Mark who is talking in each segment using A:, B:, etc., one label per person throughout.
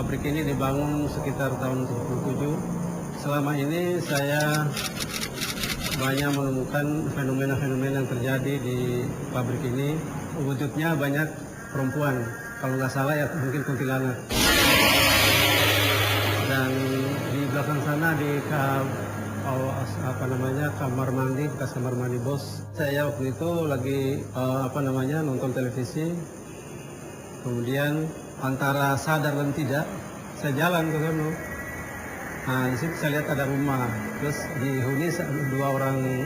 A: pabrik ini dibangun sekitar tahun 77. Selama ini saya banyak menemukan fenomena-fenomena yang terjadi di pabrik ini. Wujudnya banyak perempuan, kalau nggak salah ya mungkin kuntilanak. Dan di belakang sana di kamar mandi, bekas kamar mandi bos. Saya waktu itu lagi nonton televisi. Kemudian antara sadar dan tidak, saya jalan ke sana. Nah, di situ saya lihat ada rumah. Terus dihuni dua orang,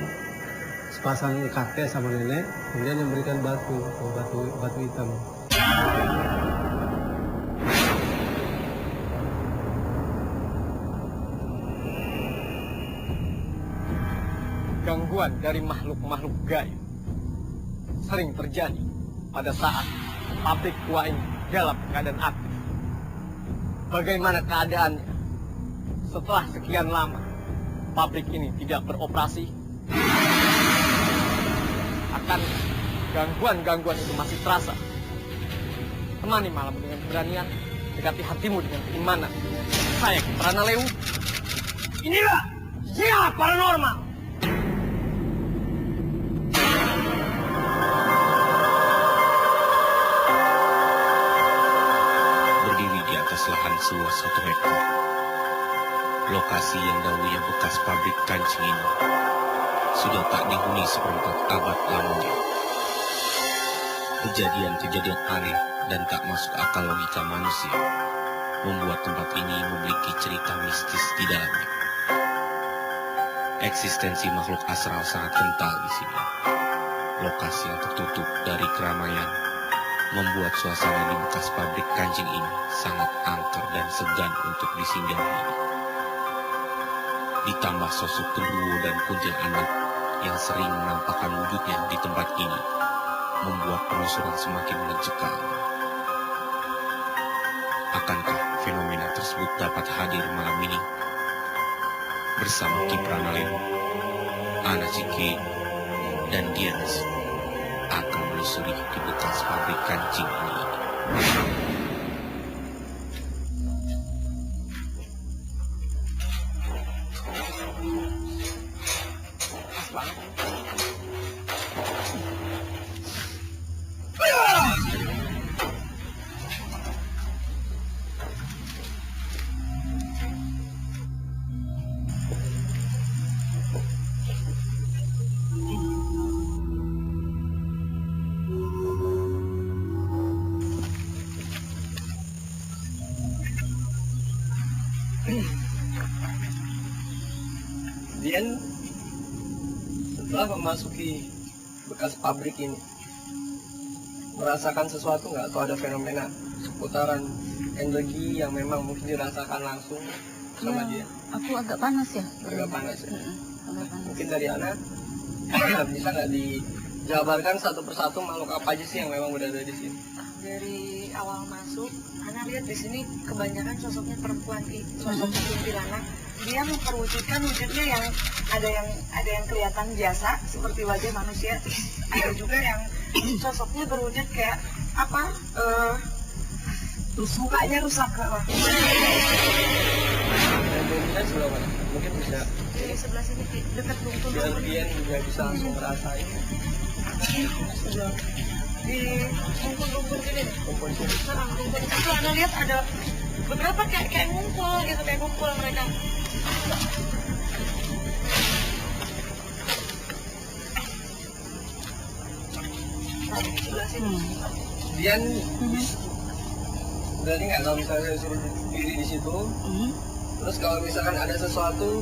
A: sepasang kakek sama nenek. Kemudian memberikan batu hitam.
B: Gangguan dari makhluk-makhluk gaib sering terjadi pada saat pabrik tua ini dalam keadaan aktif. Bagaimana keadaannya setelah sekian lama pabrik ini tidak beroperasi? Akan gangguan-gangguan itu masih terasa? Temani malam dengan keberanian, dekati hatimu dengan keimanan. Saya Kiprana Lewu. Inilah Siap Paranormal.
C: Lahan seluas 1 hektar. Lokasi yang dahulunya bekas pabrik kancing ini sudah tak dihuni seperempat abad lamanya. Kejadian-kejadian aneh dan tak masuk akal logika manusia membuat tempat ini memiliki cerita mistis di dalamnya. Eksistensi makhluk astral sangat kental di sini. Lokasi yang tertutup dari keramaian membuat suasana di bekas pabrik kancing ini sangat angker dan segan untuk disinggahi. Ditambah sosok genderuwo dan kuntilanak yang sering menampakkan wujudnya di tempat ini membuat penelusuran semakin mencekam. Akankah fenomena tersebut dapat hadir malam ini? Bersama Kiprana Lewu, Ana Ciki, dan Dias akan menelusuri di bekas pabrik kancing ini.
B: Kemudian setelah memasuki bekas pabrik ini, merasakan sesuatu nggak, atau ada fenomena seputaran energi yang memang mungkin dirasakan langsung sama dia?
D: Aku agak panas ya.
B: Agak panas ya.
D: Agak panas.
B: Mungkin dari Ana bisa nggak dijabarkan satu persatu makhluk apa aja sih yang memang udah ada di sini?
D: Dari awal masuk, Ana lihat di sini kebanyakan sosoknya perempuan, sosok kuntilanak. Dia memperwujudkan wujudnya yang ada yang kelihatan biasa seperti wajah manusia, ada juga yang sosoknya berwujud kayak apa? Mukanya rusak lah.
B: Dan dari sebelah mana? Mungkin bisa.
D: Dari sebelah sini dekat bungkul.
B: Biar Dian juga bisa langsung merasain.
D: Di bungkul sini.
B: Kumpul sini.
D: Bungkul itu Anda lihat ada beberapa kayak ngumpul gitu, kayak ngumpul mereka. Sebelah sini.
B: Dian berarti nggak kalau misalnya suruh diri di situ, terus kalau misalkan ada sesuatu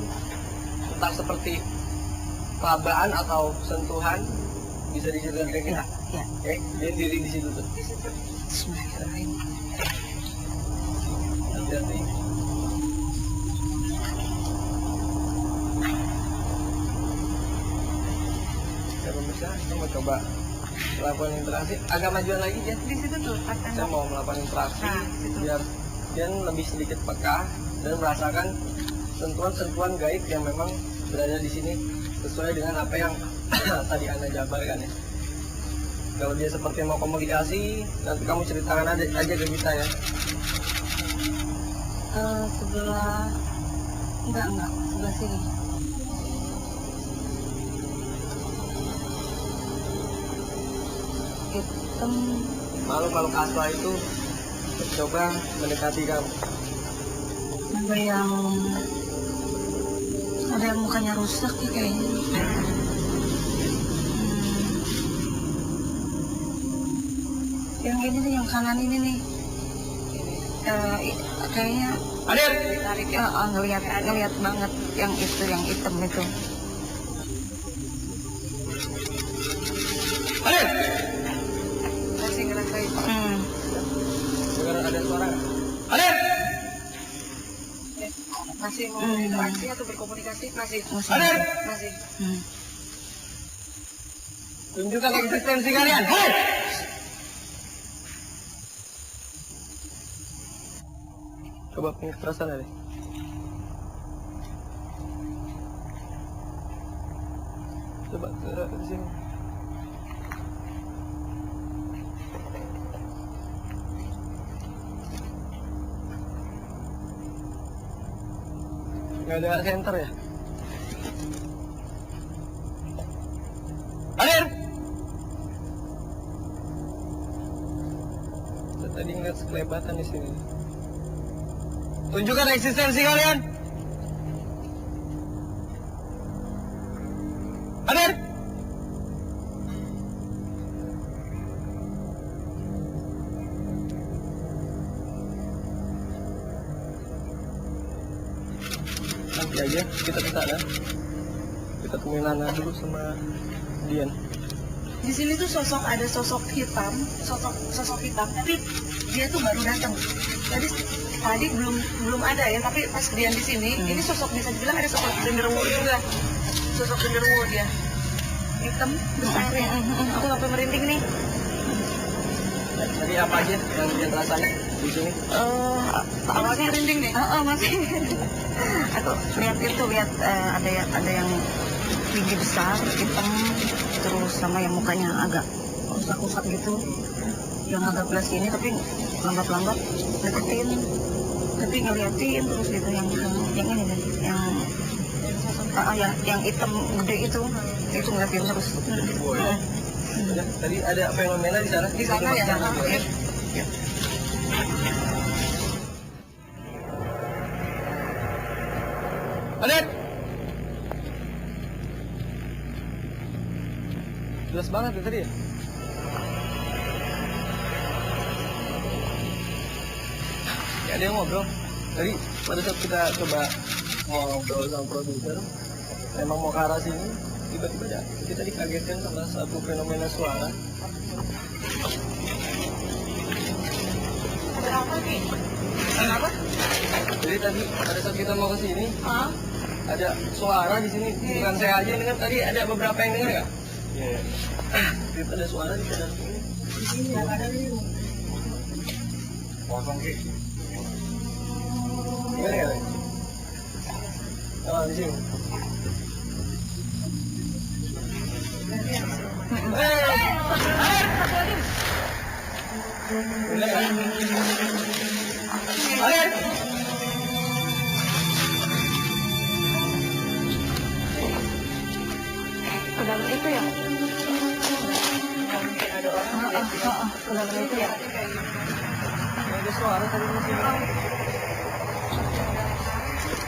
B: entah seperti perabaan atau sentuhan, bisa diceritakan ke kita?
D: Ya.
B: Dia diri di situ tuh.
D: Bismillahirrahmanirrahim.
B: Hati-hati. Ya pemirsa, kita mau coba melakukan interaksi. Agak majuan lagi ya.
D: Di situ tuh.
B: Saya mau melakukan interaksi biar dia lebih sedikit peka dan merasakan sentuhan-sentuhan gaib yang memang berada di sini sesuai dengan apa yang tadi Anda jabarkan ya. Kalau dia seperti mau komunikasi, nanti kamu ceritakan aja ke kita ya.
D: Sebelah enggak sebelah sini. Hitam.
B: Makhluk aswa itu mencoba mendekati kamu.
D: Ada yang mukanya rusak ya kayaknya. Yang ini nih, yang kanan ini nih. Kayaknya
B: Hadir!
D: tarik ya. Ngelihat banget yang itu, yang hitam itu.
B: Hadir!
D: Masih ngerasain.
B: Dengar ada suara. Hadir!
D: Masih mau interaksi atau berkomunikasi? Masih.
B: Hadir!
D: Masih.
B: Tunjukkan eksistensi kalian. Hadir! Coba punya perasaan ada. Coba ke sini. Nggak ada center ya? Hadir! Saya tadi ngeliat sekelebatan di sini. Tunjukkan eksistensi kalian. Hadir! Nanti aja kita ke sana. Kita temuin Nana dulu sama Dian.
D: Di sini tuh ada sosok hitam, tapi dia tuh baru datang. Tadi belum ada ya, tapi pas dia di sini, ini sosok, bisa dibilang ada sosok genderuwo juga. Sosok genderuwo dia. Hitam besar ya. Aku sampai merinding nih.
B: Tadi apa aja yang rasanya di sini?
D: Awalnya merinding nih. Masih. Aku lihat ada yang tinggi besar, hitam, terus sama yang mukanya agak rusak-rusak gitu, yang agak belas ini, tapi lambat-lambat deketin, tapi ngeliatin terus gitu, yang ini deh, yang hitam gede itu ngeliatin terus.
B: Tadi ada fenomena di sana?
D: Di sana ya.
B: Hadir! Jelas banget ya tadi ya? Ya ada yang ngobrol. Tadi pada saat kita coba ngobrol sama produser, memang mau ke arah sini, tiba-tiba kita dikagetkan sama satu fenomena suara.
D: Ada apa nih? Kenapa?
B: Jadi tadi pada saat kita mau ke sini, ada suara di sini. Bukan saya aja yang dengar, tadi ada beberapa yang dengar nggak? Iya. Ada suara di dalam sini.
D: Di sini ada nih.
B: Kosong sih. Gimana ya? Oh, di sini. Air!
D: Ke dalam itu ya? Ke dalam itu ya?
B: Ada suara tadi di sini.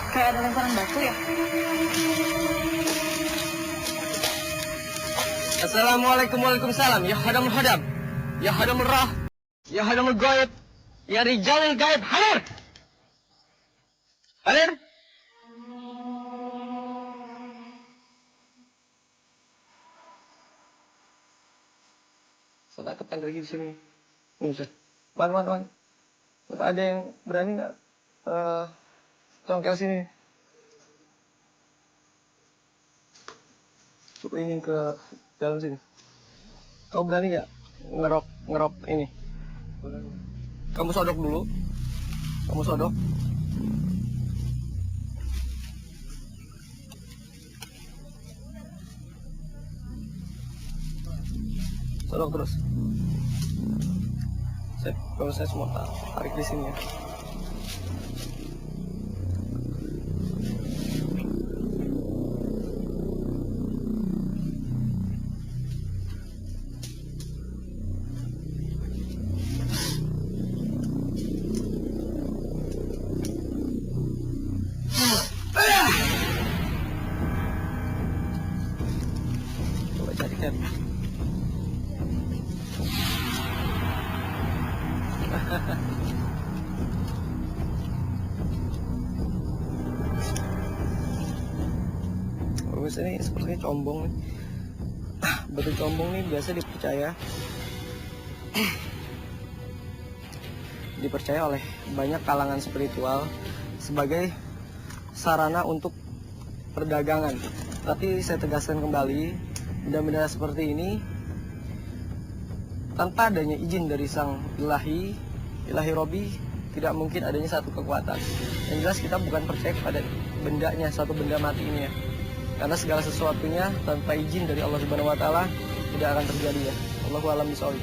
D: Kayak ada lemparan batu ya?
B: Assalamualaikum, waalaikumsalam. Ya hadamul hadam, ya hadamul rah, ya hadamul gaib, ya rijalil gaib. Hadir! Hadir! Saya takut lagi di sini. Bisa. Man. Ada yang berani nggak congkel sini? Coba ingin ke dalam sini. Kau berani nggak ngerok ini? Kamu sodok dulu. Kamu sodok. Sodok terus. Kalau saya semua tarik di sini ya. lihat. Bagus, ini sepertinya combong nih. Batu combong nih biasa dipercaya oleh banyak kalangan spiritual sebagai sarana untuk perdagangan. Tapi saya tegaskan kembali, benda-benda seperti ini tanpa adanya izin dari sang ilahi Robi, tidak mungkin adanya satu kekuatan. Yang jelas kita bukan percaya kepada bendanya, satu benda mati ini ya. Karena segala sesuatunya tanpa izin dari Allah Subhanahu wa taala tidak akan terjadi ya. Allahu a'lam bishawab.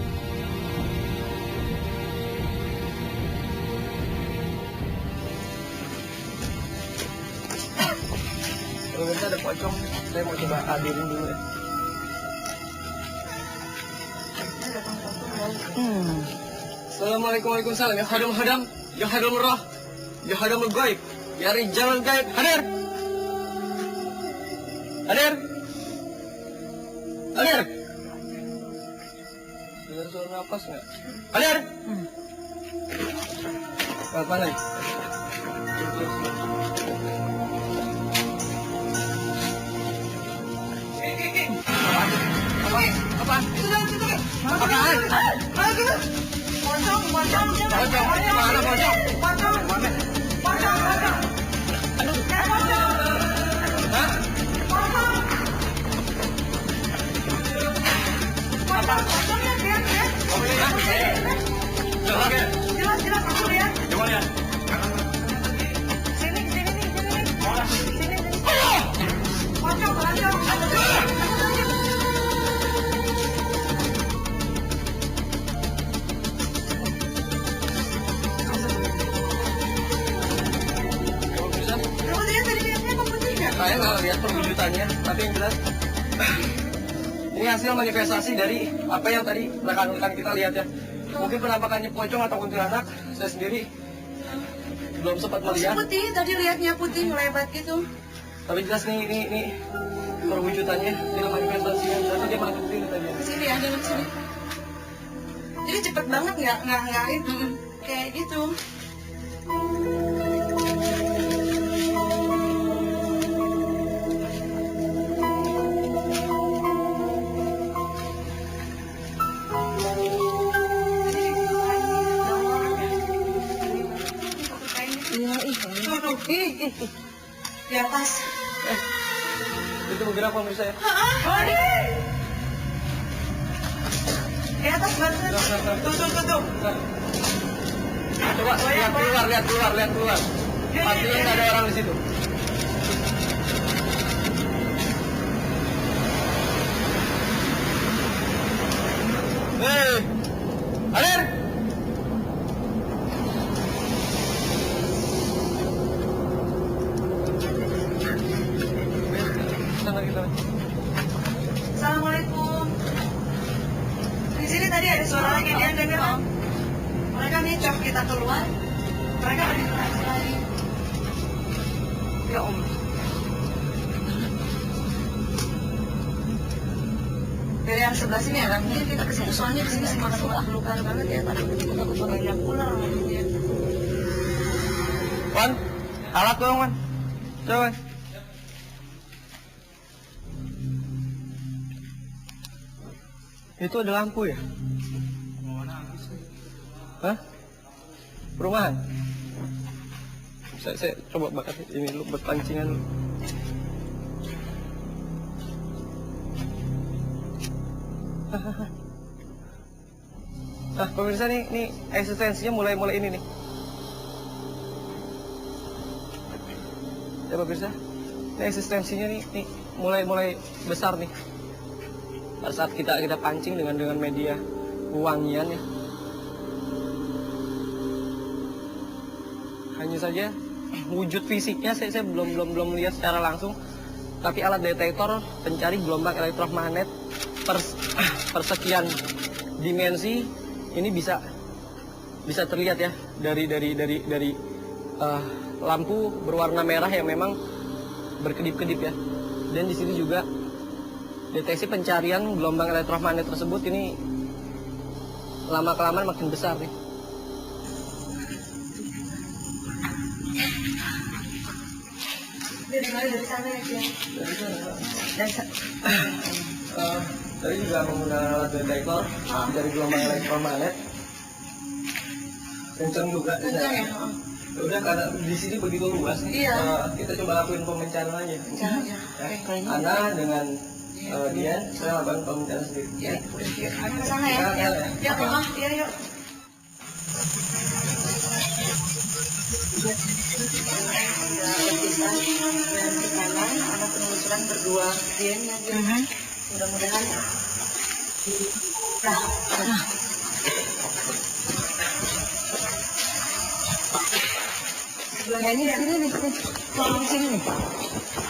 B: Pemirsa ada pocong, saya mau coba hadirin dulu ya. Assalamualaikum warahmatullahi wabarakatuh. Ya hadam roh, ya hadam gaib, ya rijal gaib, hadir. Dengar suara napas nggak? Hadir. Apa lagi? Apa? Apaan? Pocong. Mana pocong? Hah? Apa? Jelas aku lihat. Coba lihat. Sini. Pocong. Saya nggak lihat perwujudannya, tapi yang jelas ini hasil manifestasi dari apa yang tadi rekan-rekan kita lihat ya. Mungkin penampakannya pocong atau kuntilanak, saya sendiri belum sempat melihat.
D: Putih, tadi lihatnya putih melebat gitu.
B: Tapi jelas ini perwujudannya, ini manifestasinya. Jadi dia masuk sini tadi.
D: Sini ya, dalam sini. Jadi cepet banget nggak itu kayak gitu. Di atas.
B: Itu bergerak pemirsa ya.
D: Di atas banget. Tuh.
B: Coba lihat keluar. Pastinya nggak ada orang di situ. Hei, hadir.
D: Assalamualaikum. Di sini tadi ada suara lagi, dia dengar. Mereka ngecap kita keluar. Mereka berinteraksi lagi. Ya Om. Dari yang sebelah sini ya, mungkin kita kesini. Soalnya di sini semua luka banget ya. Takut banyak ular gitu ya.
B: Wan, alat dong Wan. Coba. Itu ada lampu ya? Hah? Perumahan? Saya coba bakar ini dulu buat pancingan dulu. Nah, pemirsa nih eksistensinya mulai ini nih. Ya pemirsa, ini eksistensinya nih mulai besar nih. Pada saat kita pancing dengan media wangian ya. Hanya saja wujud fisiknya saya belum lihat secara langsung, tapi alat detektor pencari gelombang elektromagnet persekian dimensi ini bisa terlihat ya dari lampu berwarna merah yang memang berkedip-kedip ya. Dan di sini juga deteksi pencarian gelombang elektromagnet tersebut ini lama-kelamaan makin besar nih.
D: Dari sana ya dia.
B: Tadi juga menggunakan alat detektor dari gelombang elektromagnet. Kencang juga.
D: Kencang ya.
B: Udah karena di sini begitu luas nih.
D: Iya.
B: Kita coba lakuin pemecahan aja.
D: Caranya.
B: Ana dengan Dian, saya lakukan pemecahan sendiri.
D: Ya, ke sana ya. Ya, ya, yuk. Sudah berpisah dan ke kanan ada penelusuran berdua Dian ya Dian. Mudah-mudahan nah. Sebelahnya ini di sini nih, kalau di sini nih.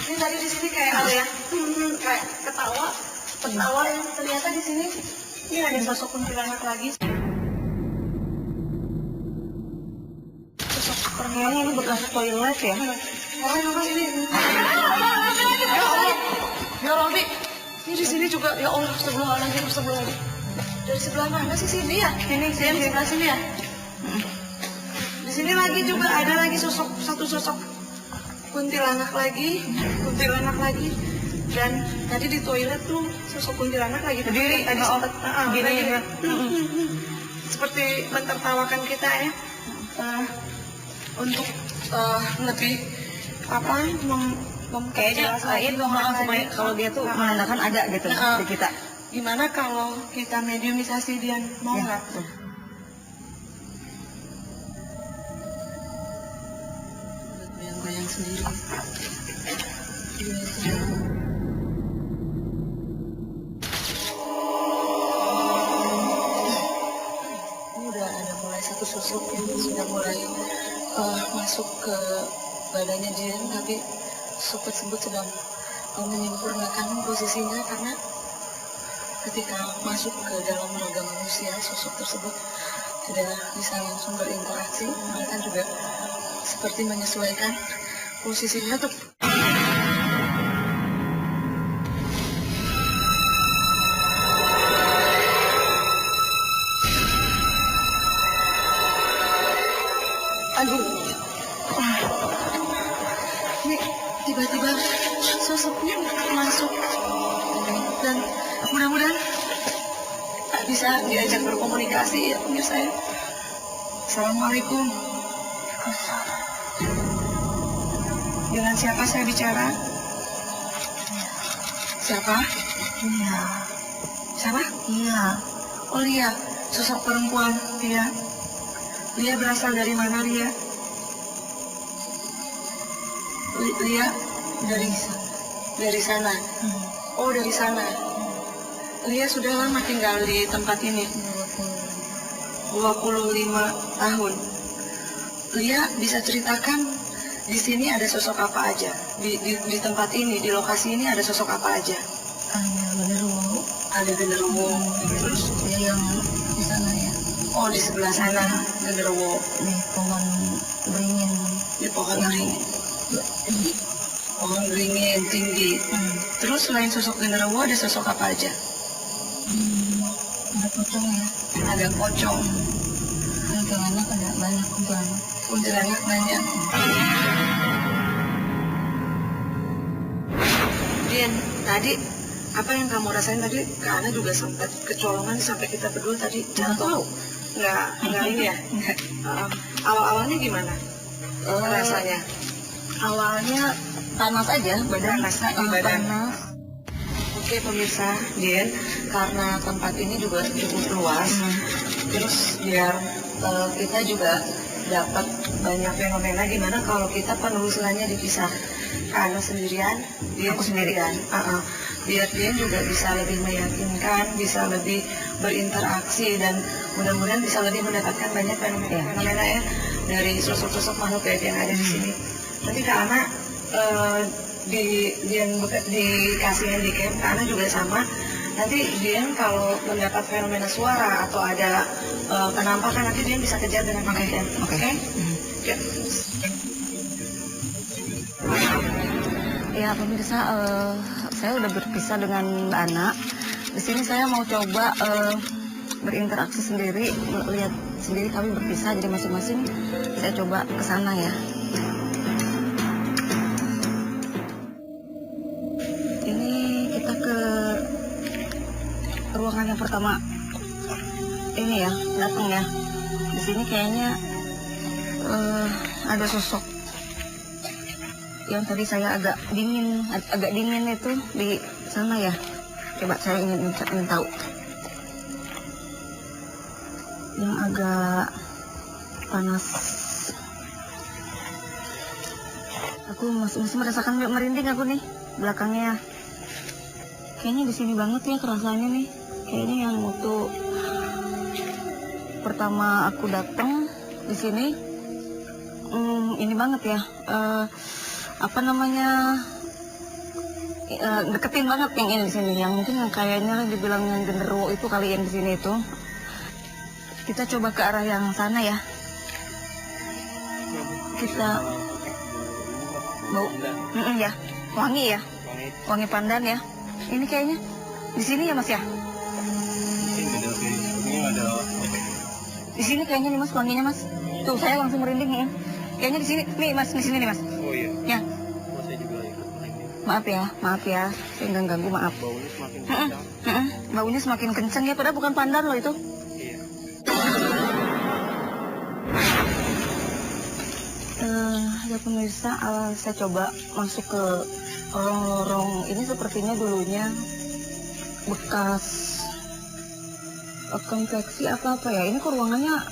D: Ini tadi di sini kayak ada yang kayak ketawa yang ternyata di sini ini ada sosok kuntilanak lagi. Kayaknya ini bekas toilet ya. Apa ini? Ya Allah, ini di sini juga. Ya Allah, sebelah lagi. Dari sebelah mana sih sini ya? Ini saya di sebelah sini ya. Di sini lagi juga ada lagi satu sosok kuntilanak lagi. Dan tadi di toilet tuh sosok kuntilanak lagi berdiri. Tadi sempat gini ya. Seperti mentertawakan kita ya. Untuk lebih
E: kayaknya itu supaya kalau dia tuh menandakan ada gitu di kita.
D: Gimana kalau kita mediumisasi dia mau nggak? Goyang-goyang sendiri. Ini udah ada mulai satu sosok yang sudah mulai masuk ke badannya dia, tapi sosok tersebut sedang menyempurnakan posisinya karena ketika masuk ke dalam raga manusia, sosok tersebut tidak bisa langsung berinteraksi, mereka juga seperti menyesuaikan posisinya untuk ini tiba-tiba sosoknya masuk dan mudah-mudahan bisa diajak berkomunikasi ya pemirsa saya. Assalamualaikum. Dengan siapa saya bicara? Siapa?
E: Iya.
D: Siapa?
E: Iya.
D: Oh Lia, sosok perempuan Lia. Lia berasal dari mana Lia? Lia dari sana. Oh dari sana. Lia sudah lama tinggal di tempat ini. 25 tahun. Lia bisa ceritakan di sini ada sosok apa aja? Di tempat ini, di lokasi ini ada sosok apa aja? Ada genderuwo. Terus
E: Dia yang di sana ya.
D: oh di sebelah sana genderuwo.
E: Di pohon beringin.
D: Di pohon beringin. Pohon beringin tinggi. Terus selain sosok genderuwo ada sosok apa aja?
E: Ada pocong ya.
D: Ada pocong.
E: Kuntilanak ada banyak kuntilanak.
D: Kuntilanak banyak. Dian, tadi apa yang kamu rasain tadi? Karena juga sempat kecolongan sampai kita berdua tadi jatuh. Nggak ini ya? Awal-awalnya gimana rasanya?
E: Awalnya panas aja, badan panas.
D: Oke pemirsa, Dian, karena tempat ini juga cukup luas, terus biar kita juga dapat banyak fenomena gimana kalau kita penelusurannya dipisah. Karena sendirian, dia sendirian. Biar dia juga bisa lebih meyakinkan, bisa lebih berinteraksi dan mudah-mudahan bisa lebih mendapatkan banyak fenomena ya dari sosok-sosok makhluk gaib yang ada di sini. Nanti karena dikasih handicap karena juga sama. Nanti dia kalau mendapat fenomena suara atau ada penampakan nanti dia bisa kejar dengan handicap. Oke? Ya.
E: Ya pemirsa, saya udah berpisah dengan Mbak Ana. Di sini saya mau coba berinteraksi sendiri, lihat sendiri kami berpisah, jadi masing-masing saya coba ke sana ya. Ini kita ke ruangan yang pertama. Ini ya, datang ya. Di sini kayaknya ada sosok yang tadi saya agak dingin itu di sana ya. Coba saya ingin tahu. Yang agak panas. Aku masih merasakan merinding aku nih belakangnya. Kayaknya di sini banget ya kerasanya nih. Kayaknya yang waktu pertama aku datang di sini ini banget ya. Apa namanya? Deketin banget yang ini di sini. Yang mungkin yang kayaknya dibilang yang genderuwo itu kali yang di sini itu. Kita coba ke arah yang sana ya. Kita bau, ya, wangi ya, wangi pandan ya. Ini kayaknya di sini ya Mas ya. Di sini kayaknya nih Mas wanginya Mas. Tuh saya langsung merinding ya. Kayaknya di sini nih Mas, di sini nih Mas.
B: Oh iya.
E: Ya.
B: Saya juga ikut merinding.
E: Maaf ya, saya nggak ganggu, maaf.
B: Baunya semakin kencang.
E: Baunya semakin kencang ya, padahal bukan pandan loh itu.
B: Iya.
E: Ya pemirsa, saya coba masuk ke lorong-lorong ini, sepertinya dulunya bekas konveksi apa-apa ya. Ini kok ruangannya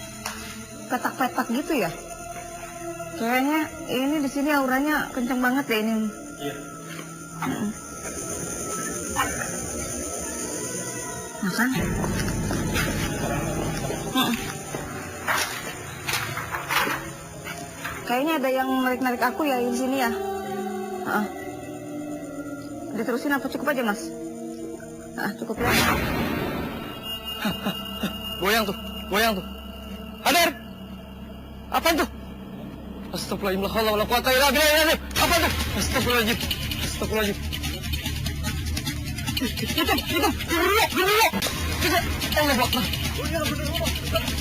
E: petak-petak gitu ya. Kayaknya ini di sini auranya kenceng banget ya ini.
B: Iya.
E: Nah kan? Kayaknya ada yang narik-narik aku ya di sini ya. Diterusin apa cukup aja Mas? Cukup ya.
B: Goyang tuh. Hadir. Apaan tuh? Astagfirullahaladzim, la haula wala quwata illa billah. Apa tuh? Astagfirullahaladzim. Itu. Genderuwo. Allah Akbar.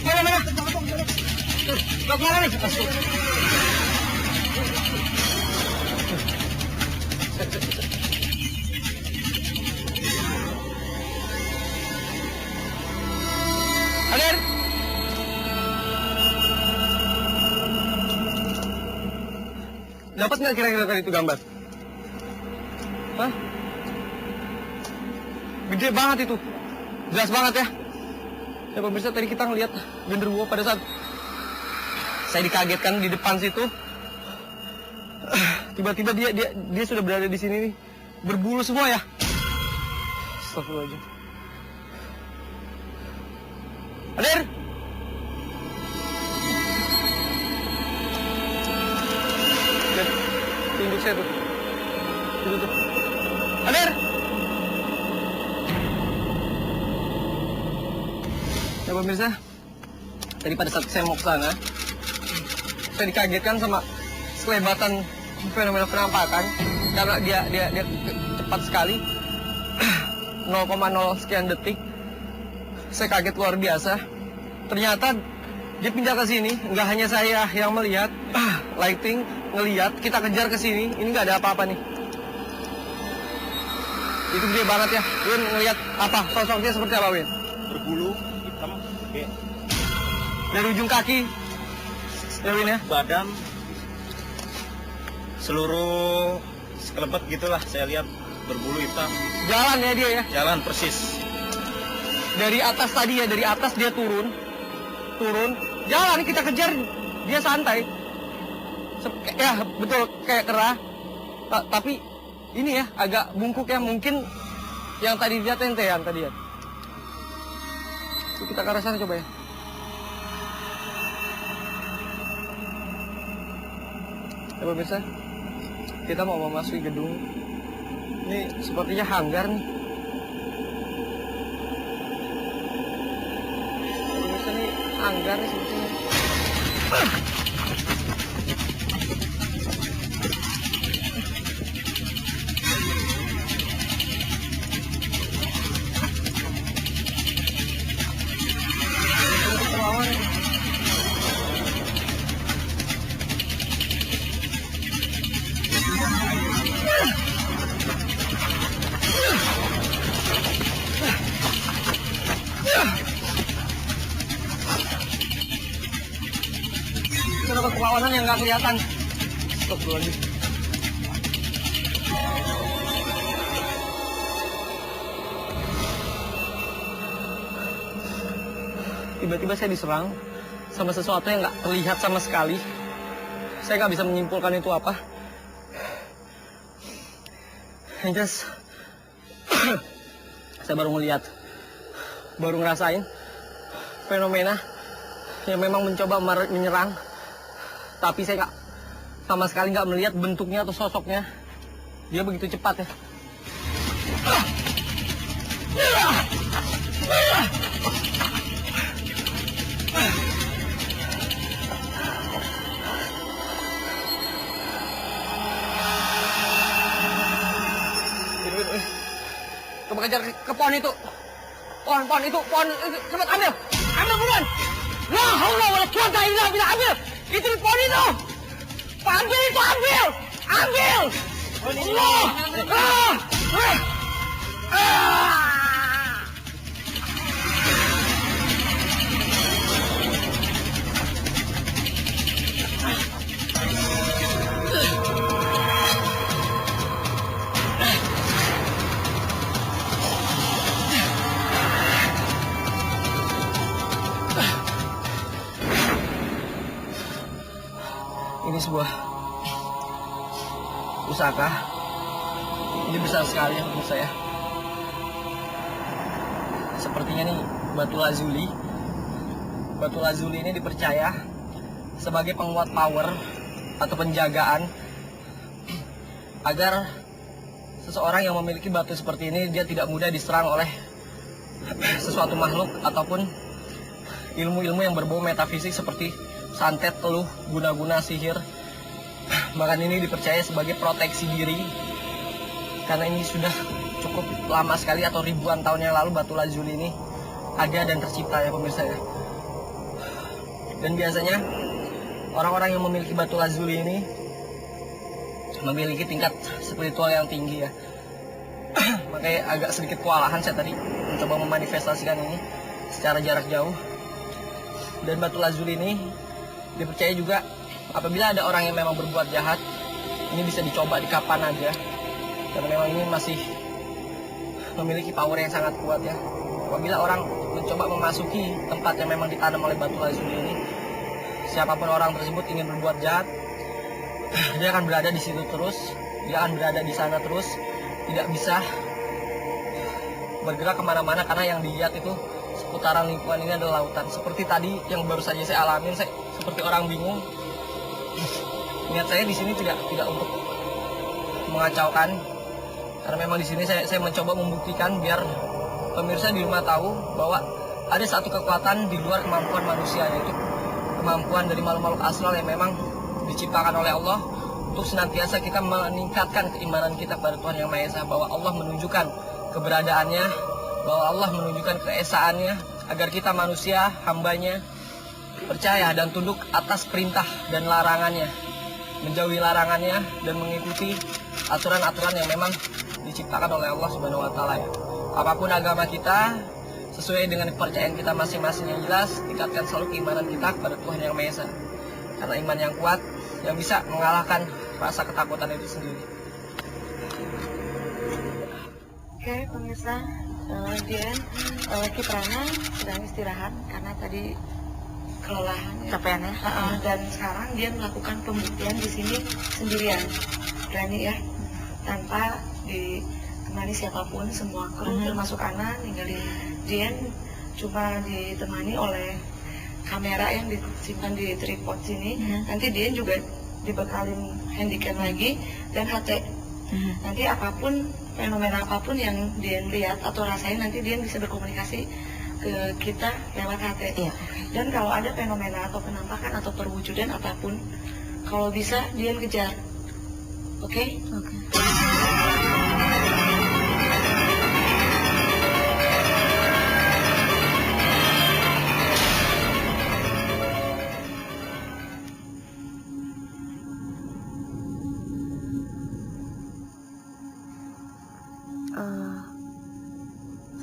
B: Mana? Mana nih? Hadir. Dapat nggak kira-kira tadi itu gambar? Hah? Gede banget itu. Jelas banget ya. Ya pemirsa, tadi kita ngelihat genderuwo pada saat saya dikagetkan di depan situ. Tiba-tiba dia sudah berada di sini nih. Berbulu semua ya. Astagfirullahaladzim. Hadir. Tunjuk saya tuh. Itu tuh. Hadir. Ya pemirsa, tadi pada saat saya mau ke sana, saya dikagetkan sama selebatan fenomena penampakan karena dia cepat sekali. 0,0 sekian detik. Saya kaget luar biasa. Ternyata dia pindah ke sini, nggak hanya saya yang melihat, lighting ngelihat, kita kejar ke sini, ini nggak ada apa-apa nih. Itu gede banget ya. Win ngelihat apa? Sosoknya seperti apa, Win?
F: Berbulu hitam, kayak
B: Dari ujung kaki, ya Win ya?
F: badan seluruh sekelebat gitulah, saya lihat berbulu hitam.
B: Jalan ya dia ya?
F: Jalan persis.
B: Dari atas tadi ya, dari atas dia turun, jalan kita kejar, dia santai. Ya betul, kayak kera, tapi ini ya agak bungkuk ya, mungkin yang tadi dia tentean tadi ya. Kita ke arah sana coba ya. Ya pemirsa, kita mau memasuki gedung. Ini sepertinya hanggar nih. Pemirsa, ini hanggar nih sepertinya. perlawanan yang nggak kelihatan. Astagfirullahaladzim. Tiba-tiba saya diserang sama sesuatu yang nggak terlihat sama sekali. Saya nggak bisa menyimpulkan itu apa. Yang jelas, saya baru ngeliat, baru ngerasain fenomena yang memang mencoba menyerang, tapi saya nggak sama sekali nggak melihat bentuknya atau sosoknya. Dia begitu cepat ya. Coba kejar ke pohon itu. Pohon itu. Cepat ambil. Ambil buruan. La haula wala quwata illa billah. Ambil. Itu di pohon itu. Ambil itu, ambil. Ambil. Allah. Ini sebuah pusaka. Ini besar sekali menurut saya. Sepertinya nih batu lazuli. Batu lazuli ini dipercaya sebagai penguat power atau penjagaan agar seseorang yang memiliki batu seperti ini dia tidak mudah diserang oleh sesuatu makhluk ataupun ilmu-ilmu yang berbau metafisik seperti santet, teluh, guna-guna, sihir. Bahkan ini dipercaya sebagai proteksi diri karena ini sudah cukup lama sekali atau ribuan tahun yang lalu batu lazuli ini ada dan tercipta ya pemirsa ya. Dan biasanya orang-orang yang memiliki batu lazuli ini memiliki tingkat spiritual yang tinggi ya. Makanya agak sedikit kewalahan saya tadi mencoba memanifestasikan ini secara jarak jauh. Dan batu lazuli ini dipercaya juga apabila ada orang yang memang berbuat jahat, ini bisa dicoba di kapan aja. Karena memang ini masih memiliki power yang sangat kuat ya. Apabila orang mencoba memasuki tempat yang memang ditanam oleh batu lazuli ini, siapapun orang tersebut ingin berbuat jahat, dia akan berada di situ terus, dia akan berada di sana terus, tidak bisa bergerak kemana-mana karena yang dilihat itu seputaran lingkungan ini adalah lautan. Seperti tadi yang baru saja saya alamin, saya seperti orang bingung. Niat saya di sini tidak untuk mengacaukan, karena memang di sini saya mencoba membuktikan biar pemirsa di rumah tahu bahwa ada satu kekuatan di luar kemampuan manusia, yaitu kemampuan dari makhluk-makhluk astral yang memang diciptakan oleh Allah untuk senantiasa kita meningkatkan keimanan kita pada Tuhan Yang Maha Esa, bahwa Allah menunjukkan keberadaannya, bahwa Allah menunjukkan keesaannya agar kita manusia hambanya percaya dan tunduk atas perintah dan larangannya, menjauhi larangannya dan mengikuti aturan-aturan yang memang diciptakan oleh Allah Subhanahu wa taala ya. Apapun agama kita, sesuai dengan kepercayaan kita masing-masing yang jelas, tingkatkan selalu keimanan kita kepada Tuhan Yang Maha Esa. Karena iman yang kuat yang bisa mengalahkan rasa ketakutan itu sendiri.
D: Oke, pemirsa, Dian, Kiprana sedang istirahat karena tadi kelelahan,
E: Capean ya.
D: dan sekarang dia melakukan pembuktian di sini sendirian, berani ya, tanpa ditemani siapapun, semua kru termasuk Ana ninggalin Dian, cuma ditemani oleh kamera yang disimpan di tripod sini. Nanti Dian juga dibekalin handycam lagi dan HT. Nanti apapun, fenomena apapun yang Dian lihat atau rasain, nanti Dian bisa berkomunikasi ke kita lewat HT.
E: Iya.
D: Dan kalau ada fenomena atau penampakan atau perwujudan apapun, kalau bisa Dian kejar. Oke?
E: Oke.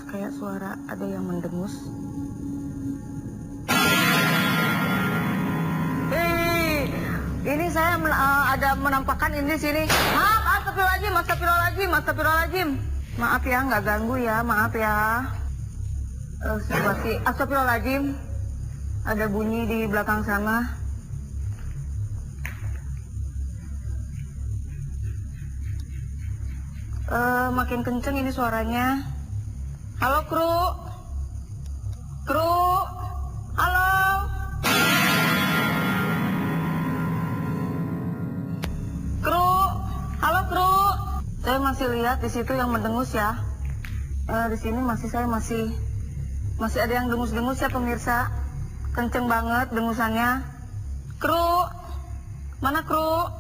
E: Kayak suara ada yang mendengus.
B: Hei,
E: ini saya ada menampakkan ini di sini. Maaf, astagfirullahaladzim. Maaf ya, nggak ganggu ya, maaf ya. Astagfirullahaladzim. Ada bunyi di belakang sana. Makin kenceng ini suaranya. Halo kru, halo. Halo kru. Saya masih lihat di situ yang mendengus ya. Di sini saya masih ada yang dengus-dengus ya pemirsa. Kenceng banget dengusannya. Kru, mana kru?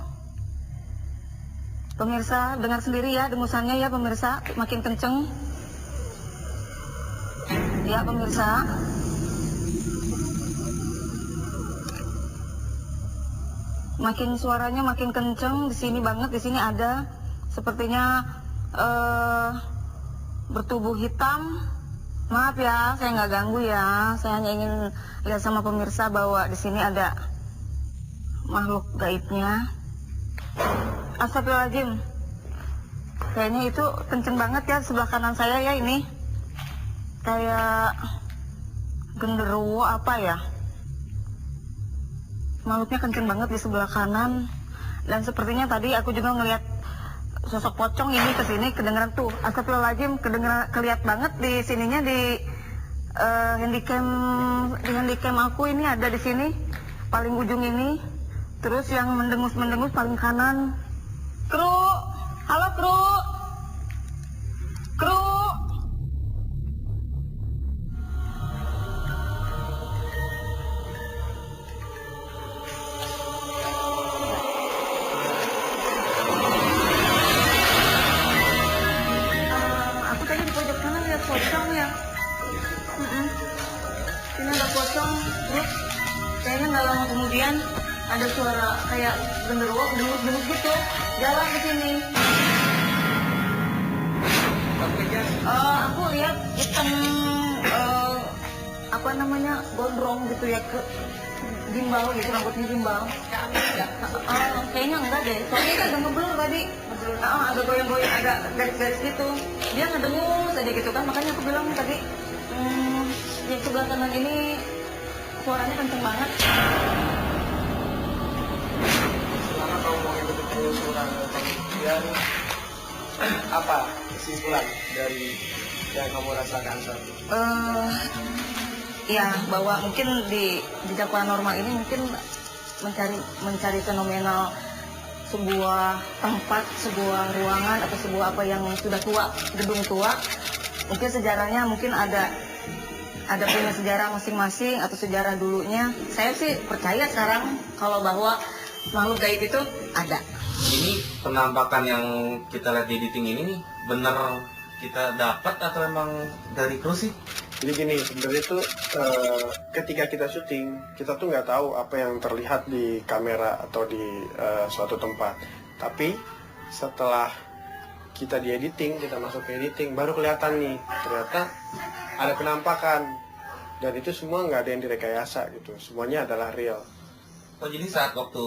E: Pemirsa dengar sendiri ya dengusannya ya pemirsa, makin kenceng. Ya pemirsa. Makin suaranya makin kenceng di sini banget, di sini ada sepertinya bertubuh hitam. Maaf ya, saya nggak ganggu ya. Saya hanya ingin lihat sama pemirsa bahwa di sini ada makhluk gaibnya. Astagfirullahaladzim. Kayaknya itu kenceng banget ya sebelah kanan saya ya ini. Kayak genderuwo apa ya. Makhluknya kenceng banget di sebelah kanan. Dan sepertinya tadi aku juga ngelihat sosok pocong ini ke sini kedengeran tuh. Astagfirullahaladzim, kelihat banget di sininya di handycam aku ini ada di sini paling ujung ini. Terus yang mendengus paling kanan. Kru, halo kru. Aku tadi di pojok kanan lihat pocong ya. Sini ada pocong, terus kayaknya nggak lama kemudian ada suara kayak genderuwo, dengus gitu, jalan ke sini. Aku lihat hitam, apa namanya, gondrong gitu ya, ke gimbal gitu, rambutnya gimbal. Kayaknya enggak deh, soalnya kan agak ngeblur tadi. Agak goyang-goyang, agak garis-garis gitu. Dia ngedengus aja gitu kan, makanya aku bilang tadi, yang sebelah kanan ini suaranya kenceng banget.
A: Selama kamu mau betul-betul surat kemudian apa kesimpulan dari yang kamu rasakan saat ini?
E: Ya, bahwa mungkin di jejak paranormal ini mungkin mencari fenomenal sebuah tempat, sebuah ruangan atau sebuah apa yang sudah tua, gedung tua. Mungkin sejarahnya mungkin ada punya sejarah masing-masing atau sejarah dulunya. Saya sih percaya sekarang kalau bahwa makhluk gaib itu ada.
C: Ini penampakan yang kita lihat di editing ini nih bener kita dapat atau emang dari kru sih?
A: Jadi gini, sebenarnya itu ketika kita syuting, kita tuh nggak tahu apa yang terlihat di kamera atau di suatu tempat. Tapi setelah kita di editing, kita masuk ke editing, baru kelihatan nih, ternyata ada penampakan. Dan itu semua nggak ada yang direkayasa gitu, semuanya adalah real.
C: Oh jadi saat waktu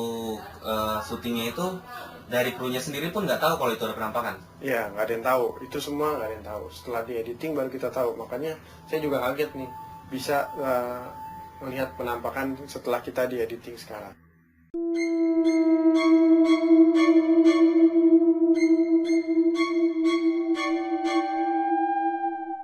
C: syutingnya itu dari krunya sendiri pun nggak tahu kalau itu ada penampakan?
A: Iya, nggak ada yang tahu. Itu semua nggak ada yang tahu. Setelah di editing baru kita tahu. Makanya saya juga kaget nih bisa melihat penampakan setelah kita di editing sekarang.